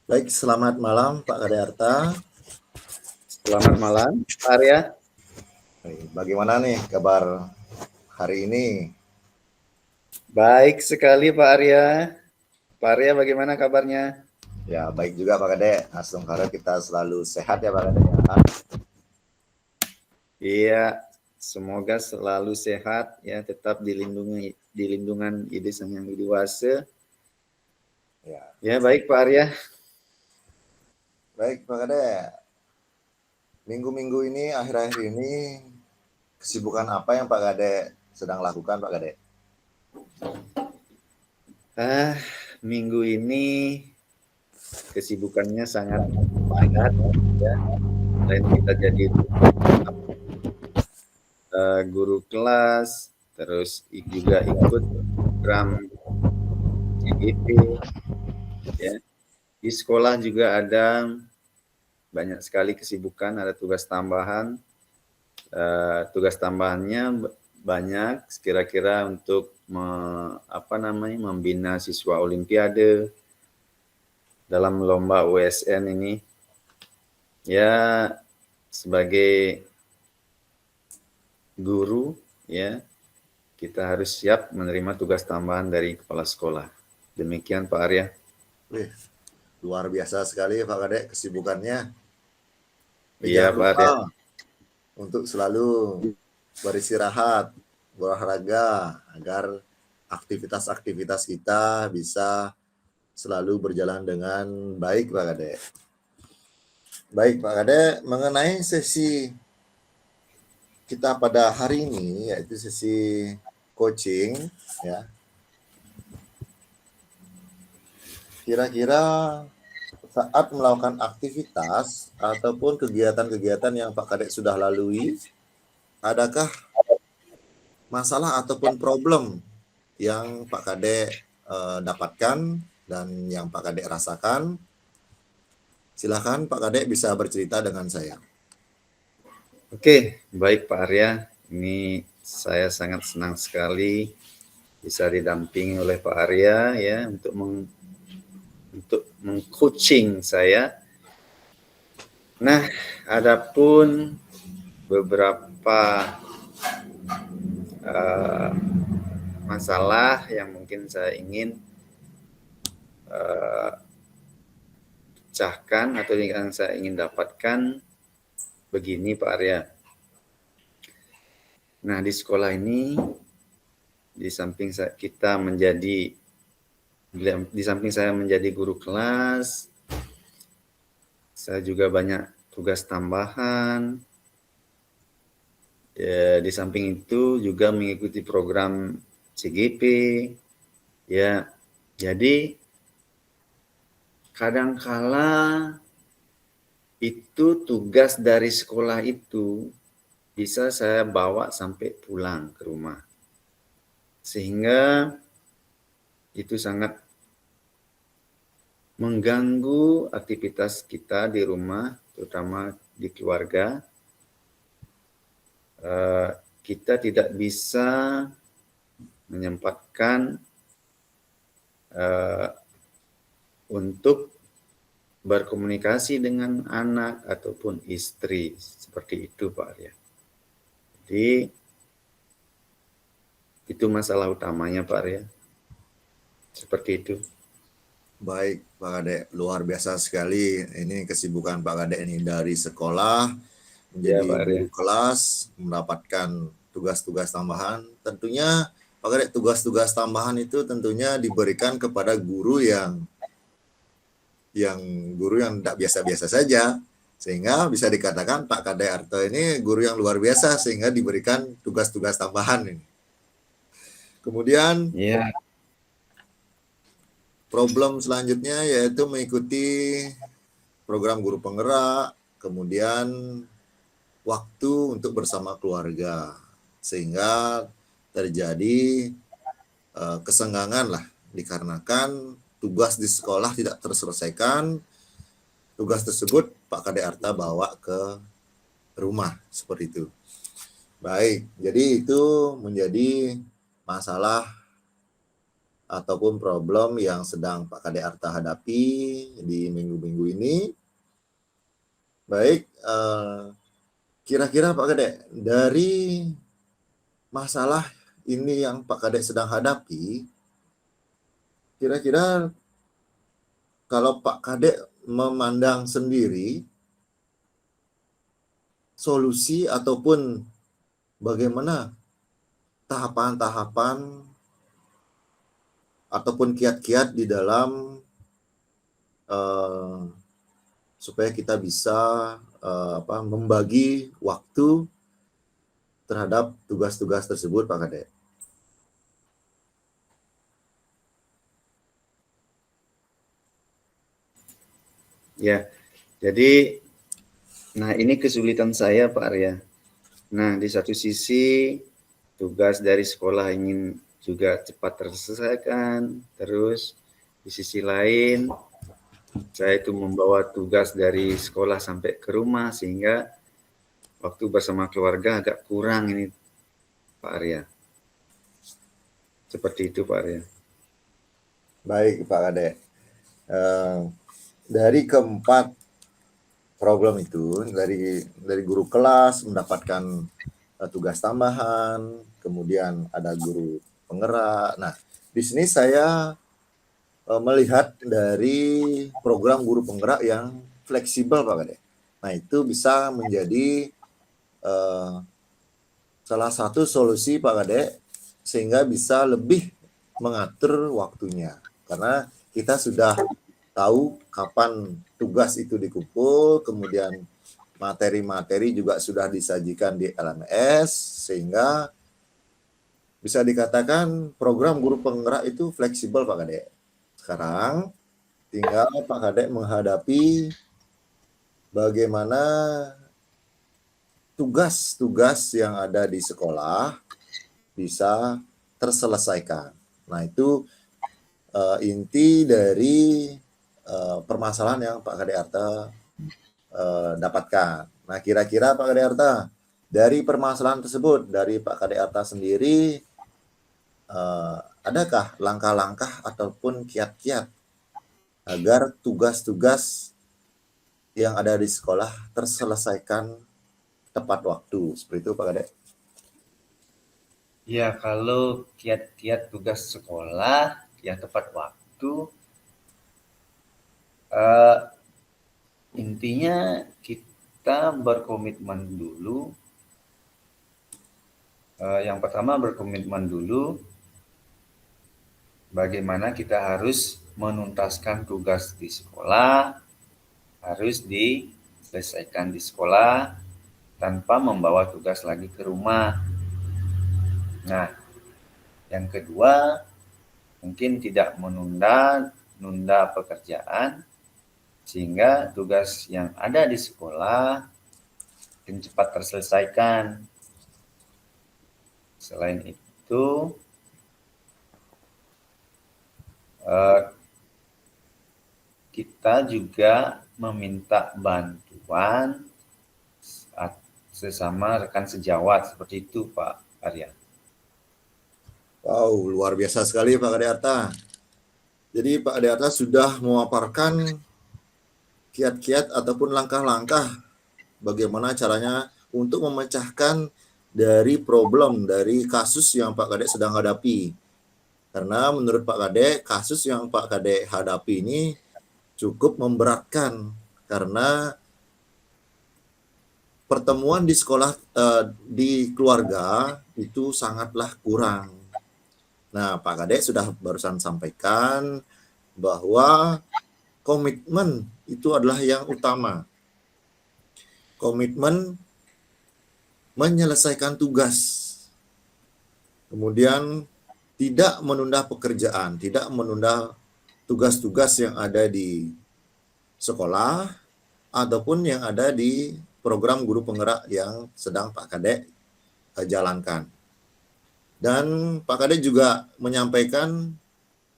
Baik, selamat malam Pak Kade Arta. Selamat malam, Pak Arya. Bagaimana nih kabar hari ini? Baik sekali, Pak Arya. Pak Arya, bagaimana kabarnya? Ya, baik juga Pak Kade. Asmara kita selalu sehat ya Pak Kade. Iya, semoga selalu sehat ya, tetap di lindungan Ide Sang Yang Widi Wasa. Ya. Ya, baik Pak Arya. Baik Pak Kade. Minggu-minggu ini, akhir-akhir ini, kesibukan apa yang Pak Kade sedang lakukan Pak Kade? Minggu ini kesibukannya sangat padat ya. Selain kita jadi guru kelas, terus juga ikut program CGP ya. Di sekolah juga ada banyak sekali kesibukan, ada tugas tambahan. Tugas tambahannya banyak, kira-kira untuk membina siswa Olimpiade dalam lomba USN ini. Ya, sebagai guru ya, kita harus siap menerima tugas tambahan dari kepala sekolah. Demikian Pak Arya. Wih, luar biasa sekali Pak Kade kesibukannya. Iya Jangan Pak lupa Arya. untuk selalu beristirahat, berolahraga agar aktivitas-aktivitas kita bisa selalu berjalan dengan baik Pak Kade. Baik Pak Kade, mengenai sesi kita pada hari ini yaitu sesi coaching ya. Kira-kira saat melakukan aktivitas ataupun kegiatan-kegiatan yang Pak Kade sudah lalui, adakah masalah ataupun problem yang Pak Kade dapatkan dan yang Pak Kade rasakan? Silakan Pak Kade bisa bercerita dengan saya. Oke, baik Pak Arya. Ini saya sangat senang sekali bisa didampingi oleh Pak Arya ya untuk mengcoaching saya. Nah, adapun beberapa masalah yang mungkin saya ingin pecahkan atau yang saya ingin dapatkan begini Pak Arya. Nah, di sekolah ini di samping saya menjadi guru kelas, saya juga banyak tugas tambahan. Ya, di samping itu juga mengikuti program CGP. Ya, jadi kadangkala itu tugas dari sekolah itu bisa saya bawa sampai pulang ke rumah. Sehingga itu sangat mengganggu aktivitas kita di rumah, terutama di keluarga. Kita tidak bisa menyempatkan untuk berkomunikasi dengan anak ataupun istri, seperti itu Pak Arya. Jadi itu masalah utamanya Pak Arya, seperti itu. Baik Pak Kade, luar biasa sekali ini kesibukan Pak Kade ini dari sekolah menjadi Ya, Pak Arya. guru kelas, mendapatkan tugas-tugas tambahan. Tentunya Pak Kade, tugas-tugas tambahan itu tentunya diberikan kepada guru yang tidak biasa-biasa saja, sehingga bisa dikatakan Pak Kade Arto ini guru yang luar biasa sehingga diberikan tugas-tugas tambahan ini. Kemudian Ya, problem selanjutnya yaitu mengikuti program guru penggerak, kemudian waktu untuk bersama keluarga, sehingga terjadi kesenggangan lah, dikarenakan tugas di sekolah tidak terselesaikan. Tugas tersebut Pak Kade Arta bawa ke rumah, seperti itu. Baik, jadi itu menjadi masalah ataupun problem yang sedang Pak Kadek Arta hadapi di minggu-minggu ini. Baik, kira-kira Pak Kadek, dari masalah ini yang Pak Kadek sedang hadapi, kira-kira kalau Pak Kadek memandang sendiri, solusi ataupun bagaimana tahapan-tahapan ataupun kiat-kiat di dalam supaya kita bisa membagi waktu terhadap tugas-tugas tersebut, Pak Kadek. Ya, jadi nah ini kesulitan saya Pak Arya. Nah, di satu sisi tugas dari sekolah ingin juga cepat terselesaikan, terus di sisi lain saya itu membawa tugas dari sekolah sampai ke rumah sehingga waktu bersama keluarga agak kurang ini Pak Arya. Seperti itu Pak Arya. Baik Pak Kadek. Dari keempat problem itu, dari guru kelas mendapatkan tugas tambahan, kemudian ada guru penggerak. Nah, di sini saya melihat dari program guru penggerak yang fleksibel Pak Kadek. Nah, itu bisa menjadi salah satu solusi Pak Kadek sehingga bisa lebih mengatur waktunya. Karena kita sudah tahu kapan tugas itu dikumpul, kemudian materi-materi juga sudah disajikan di LMS, sehingga bisa dikatakan program guru penggerak itu fleksibel Pak Kadek. Sekarang tinggal Pak Kadek menghadapi bagaimana tugas-tugas yang ada di sekolah bisa terselesaikan. Nah, itu inti dari permasalahan yang Pak Kadek Arta dapatkan. Nah, kira-kira Pak Kadek Arta, dari permasalahan tersebut, dari Pak Kadek Arta sendiri, adakah langkah-langkah ataupun kiat-kiat agar tugas-tugas yang ada di sekolah terselesaikan tepat waktu? Seperti itu Pak Kadek. Ya, kalau kiat-kiat tugas sekolah yang tepat waktu, intinya kita berkomitmen dulu. Yang pertama berkomitmen dulu bagaimana kita harus menuntaskan tugas di sekolah, harus diselesaikan di sekolah tanpa membawa tugas lagi ke rumah. Nah, yang kedua, mungkin tidak menunda pekerjaan sehingga tugas yang ada di sekolah akan cepat terselesaikan. Selain itu, kita juga meminta bantuan sesama rekan sejawat, seperti itu Pak Arya. Wow, luar biasa sekali Pak Kadek Arta. Jadi Pak Kadek Arta sudah memaparkan kiat-kiat ataupun langkah-langkah bagaimana caranya untuk memecahkan dari problem, dari kasus yang Pak Kadek sedang hadapi. Karena menurut Pak Kadek, kasus yang Pak Kadek hadapi ini cukup memberatkan karena pertemuan di sekolah, di keluarga itu sangatlah kurang. Nah, Pak Kadek sudah barusan sampaikan bahwa komitmen itu adalah yang utama. Komitmen menyelesaikan tugas. Kemudian tidak menunda pekerjaan, tidak menunda tugas-tugas yang ada di sekolah ataupun yang ada di program guru penggerak yang sedang Pak Kadek jalankan. Dan Pak Kadek juga menyampaikan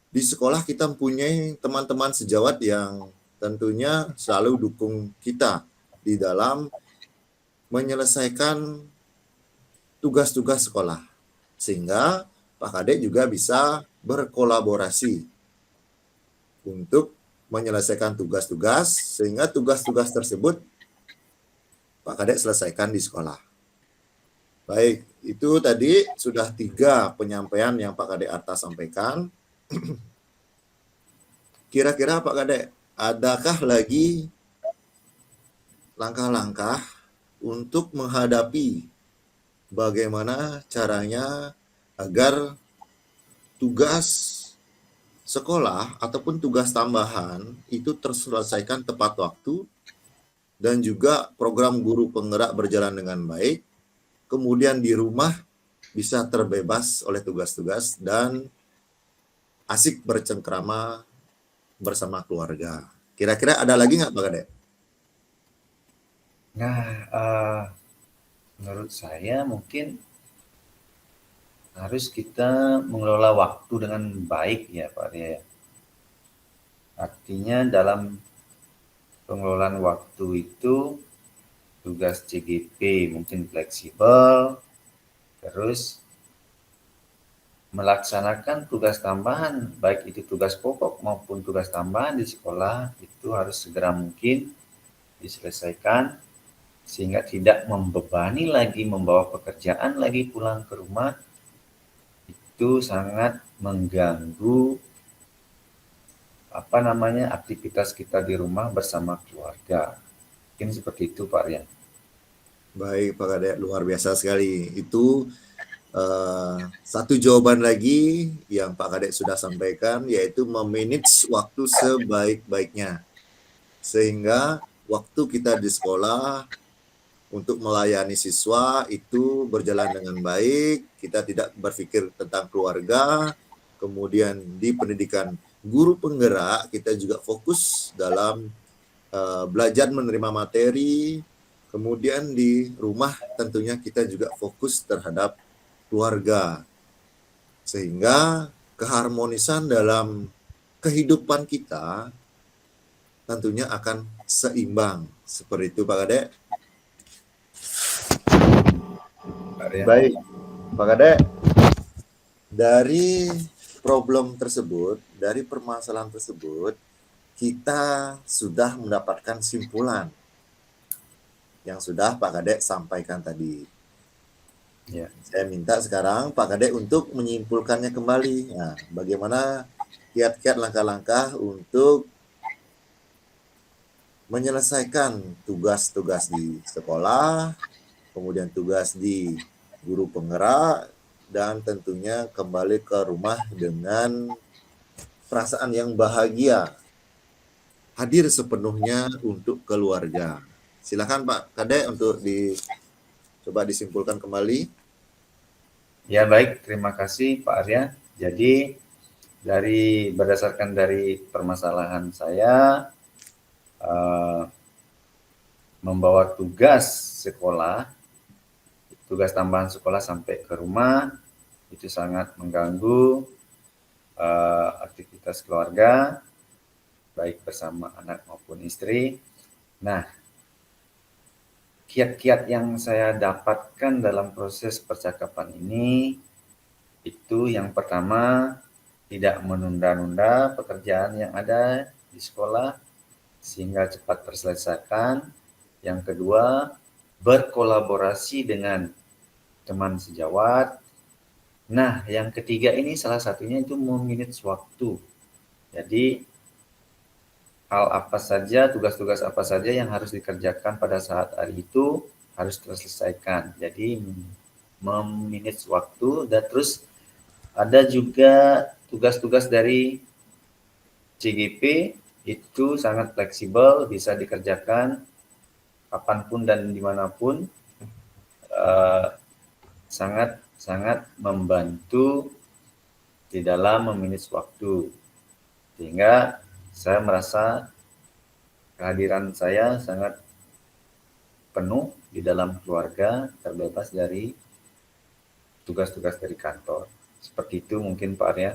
di sekolah kita mempunyai teman-teman sejawat yang tentunya selalu dukung kita di dalam menyelesaikan tugas-tugas sekolah. Sehingga Pak Kadek juga bisa berkolaborasi untuk menyelesaikan tugas-tugas, sehingga tugas-tugas tersebut Pak Kadek selesaikan di sekolah. Baik, itu tadi sudah 3 penyampaian yang Pak Kadek Arta sampaikan. Kira-kira Pak Kadek, adakah lagi langkah-langkah untuk menghadapi bagaimana caranya agar tugas sekolah ataupun tugas tambahan itu terselesaikan tepat waktu, dan juga program guru penggerak berjalan dengan baik, kemudian di rumah bisa terbebas oleh tugas-tugas dan asik bercengkrama bersama keluarga. Kira-kira ada lagi nggak Pak Kadek? Nah, menurut saya mungkin harus kita mengelola waktu dengan baik ya Pak Arya. Artinya dalam pengelolaan waktu itu tugas CGP mungkin fleksibel, terus melaksanakan tugas tambahan, baik itu tugas pokok maupun tugas tambahan di sekolah, itu harus segera mungkin diselesaikan, sehingga tidak membebani lagi, membawa pekerjaan lagi pulang ke rumah, itu sangat mengganggu aktivitas kita di rumah bersama keluarga. Mungkin seperti itu Pak Rian. Baik Pak Kadek, luar biasa sekali. Itu satu jawaban lagi yang Pak Kadek sudah sampaikan, yaitu memanage waktu sebaik-baiknya. Sehingga waktu kita di sekolah untuk melayani siswa itu berjalan dengan baik, kita tidak berpikir tentang keluarga. Kemudian di pendidikan guru penggerak, kita juga fokus dalam belajar menerima materi. Kemudian di rumah tentunya kita juga fokus terhadap keluarga, sehingga keharmonisan dalam kehidupan kita tentunya akan seimbang. Seperti itu Pak Kadek. Pak Rian. Baik Pak Kadek, dari problem tersebut, dari permasalahan tersebut, kita sudah mendapatkan simpulan yang sudah Pak Kadek sampaikan tadi. Ya. Saya minta sekarang Pak Kadek untuk menyimpulkannya kembali. Nah, bagaimana kiat-kiat langkah-langkah untuk menyelesaikan tugas-tugas di sekolah, kemudian tugas di guru penggerak, dan tentunya kembali ke rumah dengan perasaan yang bahagia, hadir sepenuhnya untuk keluarga. Silakan Pak Kadek untuk coba disimpulkan kembali. Ya baik, terima kasih Pak Arya. Jadi berdasarkan dari permasalahan saya, membawa tugas sekolah, tugas tambahan sekolah sampai ke rumah, itu sangat mengganggu aktivitas keluarga, baik bersama anak maupun istri. Nah, kiat-kiat yang saya dapatkan dalam proses percakapan ini, itu yang pertama, tidak menunda-nunda pekerjaan yang ada di sekolah sehingga cepat terselesaikan. Yang kedua, berkolaborasi dengan teman sejawat. Nah, yang ketiga ini salah satunya itu memanage waktu. Jadi, hal apa saja, tugas-tugas apa saja yang harus dikerjakan pada saat hari itu harus terselesaikan. Jadi, memanage waktu, dan terus ada juga tugas-tugas dari CGP itu sangat fleksibel, bisa dikerjakan kapanpun dan dimanapun, sangat membantu di dalam memanage waktu, sehingga saya merasa kehadiran saya sangat penuh di dalam keluarga, terbebas dari tugas-tugas dari kantor. Seperti itu mungkin Pak Arya.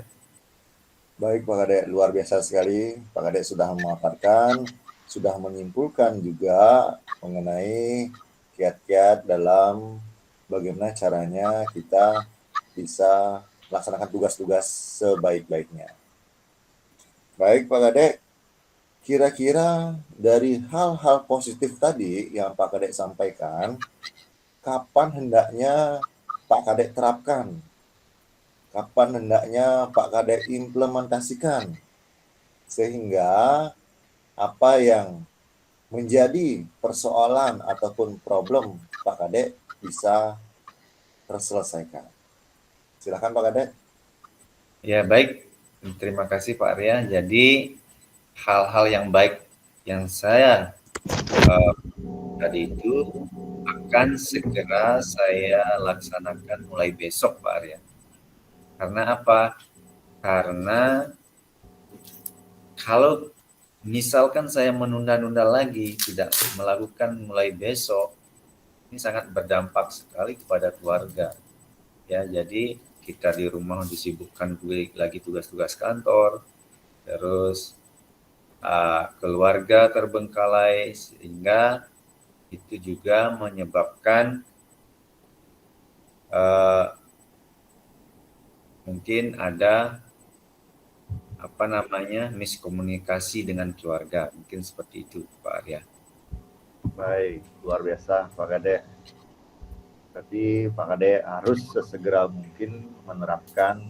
Baik Pak Kadek, luar biasa sekali. Pak Kadek sudah memaparkan, sudah menyimpulkan juga mengenai kiat-kiat dalam bagaimana caranya kita bisa melaksanakan tugas-tugas sebaik-baiknya. Baik Pak Kadek, kira-kira dari hal-hal positif tadi yang Pak Kadek sampaikan, kapan hendaknya Pak Kadek terapkan? Kapan hendaknya Pak Kadek implementasikan? Sehingga apa yang menjadi persoalan ataupun problem Pak Kadek bisa terselesaikan. Silakan Pak Kadek. Ya, baik. Terima kasih Pak Arya. Jadi hal-hal yang baik yang saya tadi itu akan segera saya laksanakan mulai besok Pak Arya. Karena apa? Karena kalau misalkan saya menunda-nunda lagi, tidak melakukan mulai besok, ini sangat berdampak sekali kepada keluarga. Ya, jadi kita di rumah disibukkan lagi tugas-tugas kantor, terus keluarga terbengkalai, sehingga itu juga menyebabkan mungkin ada miskomunikasi dengan keluarga, mungkin seperti itu Pak Arya. Baik, luar biasa Pak Kadek. Berarti Pak Kadek harus sesegera mungkin menerapkan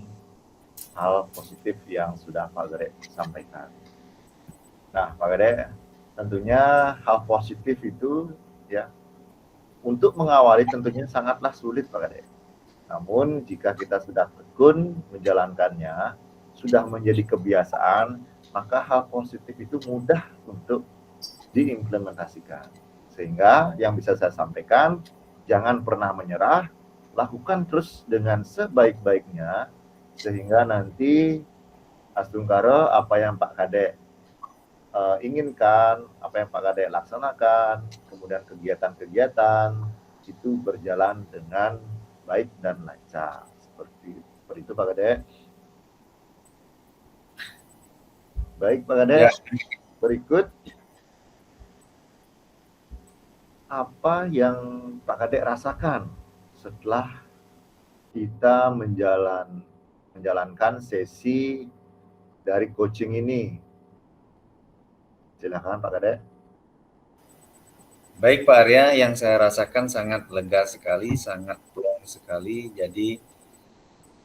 hal positif yang sudah Pak Kadek sampaikan. Nah, Pak Kadek, tentunya hal positif itu ya untuk mengawali tentunya sangatlah sulit Pak Kadek. Namun jika kita sudah tekun menjalankannya, sudah menjadi kebiasaan, maka hal positif itu mudah untuk diimplementasikan. Sehingga yang bisa saya sampaikan, jangan pernah menyerah, lakukan terus dengan sebaik-baiknya, sehingga nanti Astungkara apa yang Pak Kadek inginkan, apa yang Pak Kadek laksanakan, kemudian kegiatan-kegiatan itu berjalan dengan baik dan lancar. Seperti itu Pak Kadek. Baik Pak Kadek, ya. Berikut apa yang Pak Kadek rasakan setelah kita menjalankan sesi dari coaching ini? Silakan Pak Kadek. Baik Pak Arya, yang saya rasakan sangat lega sekali, sangat plong sekali. Jadi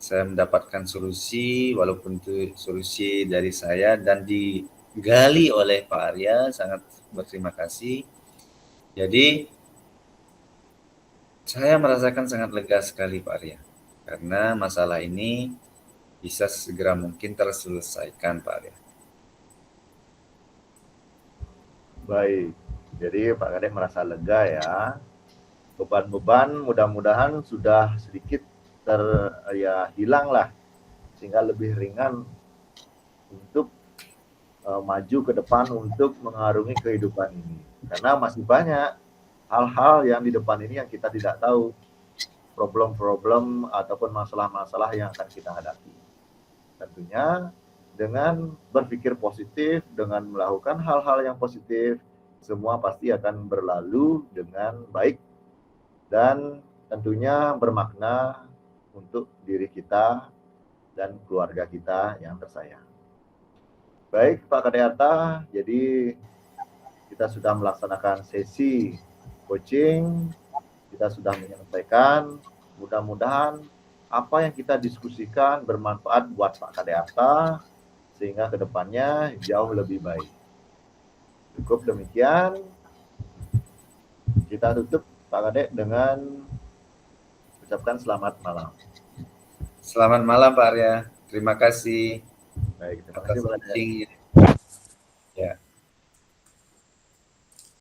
saya mendapatkan solusi, walaupun itu solusi dari saya dan digali oleh Pak Arya, sangat berterima kasih. Jadi saya merasakan sangat lega sekali Pak Arya, karena masalah ini bisa segera mungkin terselesaikan Pak Arya. Baik, jadi Pak Kadek merasa lega ya. Beban-beban mudah-mudahan sudah sedikit hilang lah, sehingga lebih ringan untuk maju ke depan untuk mengarungi kehidupan ini. Karena masih banyak hal-hal yang di depan ini yang kita tidak tahu, problem-problem ataupun masalah-masalah yang akan kita hadapi. Tentunya dengan berpikir positif, dengan melakukan hal-hal yang positif, semua pasti akan berlalu dengan baik dan tentunya bermakna untuk diri kita dan keluarga kita yang tersayang. Baik Pak Kadeyata, jadi kita sudah melaksanakan sesi coaching, kita sudah menyampaikan, mudah-mudahan apa yang kita diskusikan bermanfaat buat Pak Kadeyata, sehingga kedepannya jauh lebih baik. Cukup demikian, kita tutup Pak Kadek dengan ucapkan selamat malam. Selamat malam Pak Arya, terima kasih. Baik, terima kasih Pak Kadek. Ya.